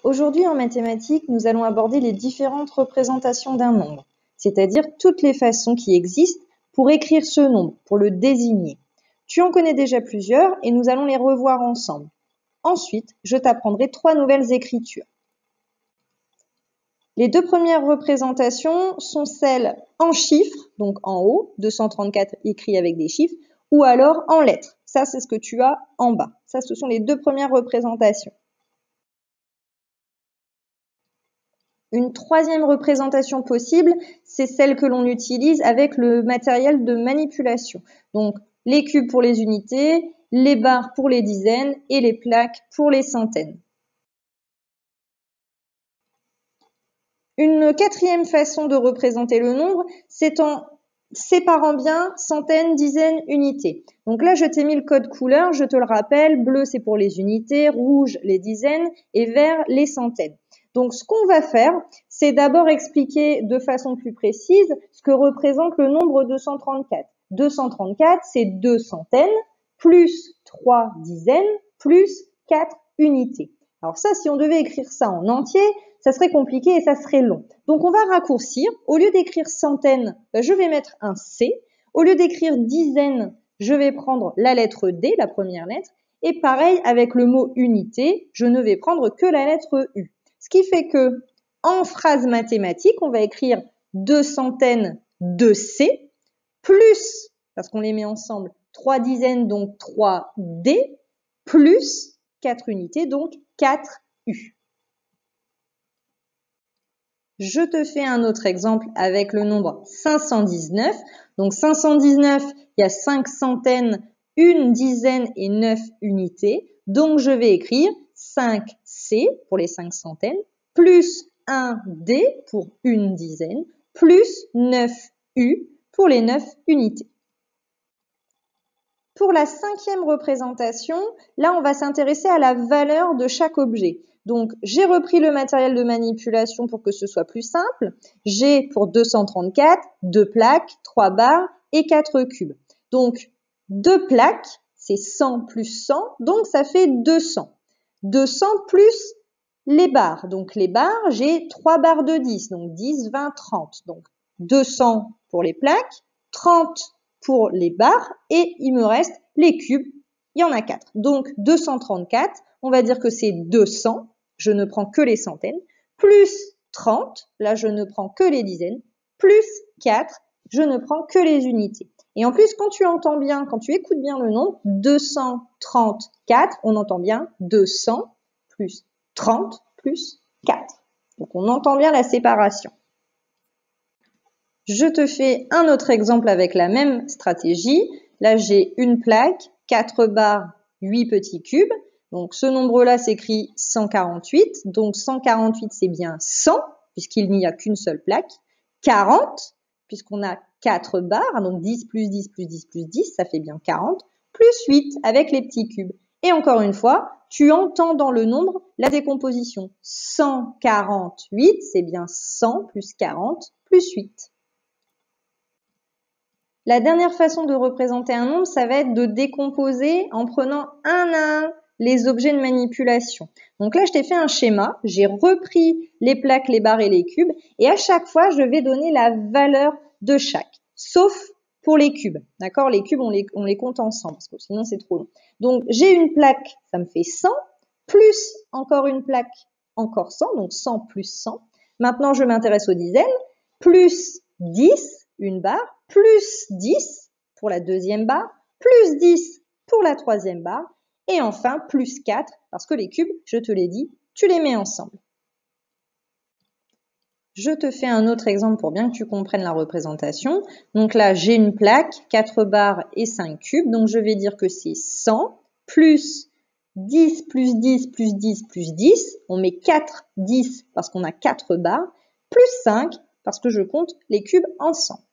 Aujourd'hui en mathématiques, nous allons aborder les différentes représentations d'un nombre, c'est-à-dire toutes les façons qui existent pour écrire ce nombre, pour le désigner. Tu en connais déjà plusieurs et nous allons les revoir ensemble. Ensuite, je t'apprendrai 3 nouvelles écritures. Les 2 premières représentations sont celles en chiffres, donc en haut, 234 écrit avec des chiffres, ou alors en lettres. Ça, c'est ce que tu as en bas. Ça, ce sont les 2 premières représentations. Une troisième représentation possible, c'est celle que l'on utilise avec le matériel de manipulation. Donc, les cubes pour les unités, les barres pour les dizaines et les plaques pour les centaines. Une quatrième façon de représenter le nombre, c'est en séparant bien centaines, dizaines, unités. Donc là, je t'ai mis le code couleur, je te le rappelle, bleu c'est pour les unités, rouge les dizaines et vert les centaines. Donc ce qu'on va faire, c'est d'abord expliquer de façon plus précise ce que représente le nombre 234. 234, c'est 2 centaines plus 3 dizaines plus 4 unités. Alors ça, si on devait écrire ça en entier, ça serait compliqué et ça serait long. Donc on va raccourcir. Au lieu d'écrire centaines, je vais mettre un C. Au lieu d'écrire dizaines, je vais prendre la lettre D, la première lettre. Et pareil avec le mot unité, je ne vais prendre que la lettre U. Ce qui fait que, en phrase mathématique, on va écrire 2 centaines de C, plus, parce qu'on les met ensemble, 3 dizaines, donc 3 D, plus 4 unités, donc 4 U. Je te fais un autre exemple avec le nombre 519. Donc 519, il y a 5 centaines, 1 dizaine et 9 unités. Donc je vais écrire 5C pour les 5 centaines, plus 1D pour 1 dizaine, plus 9U pour les 9 unités. Pour la 5e représentation, là on va s'intéresser à la valeur de chaque objet. Donc j'ai repris le matériel de manipulation pour que ce soit plus simple. J'ai pour 234, 2 plaques, 3 barres et 4 cubes. Donc 2 plaques, c'est 100 plus 100, donc ça fait 200. 200 plus les barres. Donc les barres, j'ai 3 barres de 10, donc 10, 20, 30. Donc 200 pour les plaques, 30 pour les barres et il me reste les cubes, il y en a 4. Donc 234, on va dire que c'est 200, je ne prends que les centaines, plus 30, là je ne prends que les dizaines, plus 4, je ne prends que les unités. Et en plus, quand tu entends bien, quand tu écoutes bien le nombre, 234, on entend bien 200 plus 30 plus 4. Donc on entend bien la séparation. Je te fais un autre exemple avec la même stratégie. Là, j'ai une plaque, 4 barres, 8 petits cubes. Donc, ce nombre-là s'écrit 148. Donc, 148, c'est bien 100, puisqu'il n'y a qu'une seule plaque. 40, puisqu'on a 4 barres. Donc, 10 plus 10 plus 10 plus 10, ça fait bien 40. Plus 8 avec les petits cubes. Et encore une fois, tu entends dans le nombre la décomposition. 148, c'est bien 100 plus 40 plus 8. La dernière façon de représenter un nombre, ça va être de décomposer en prenant un à un les objets de manipulation. Donc là, je t'ai fait un schéma, j'ai repris les plaques, les barres et les cubes, et à chaque fois, je vais donner la valeur de chaque, sauf pour les cubes. D'accord? Les cubes, on les compte ensemble, parce que sinon c'est trop long. Donc j'ai une plaque, ça me fait 100, plus encore une plaque, encore 100, donc 100 plus 100. Maintenant, je m'intéresse aux dizaines, plus 10, une barre, plus 10 pour la deuxième barre, plus 10 pour la troisième barre, et enfin plus 4, parce que les cubes, je te l'ai dit, tu les mets ensemble. Je te fais un autre exemple pour bien que tu comprennes la représentation. Donc là, j'ai une plaque, 4 barres et 5 cubes, donc je vais dire que c'est 100 plus 10 plus 10 plus 10 plus 10, on met 4 10 parce qu'on a 4 barres, plus 5 parce que je compte les cubes ensemble.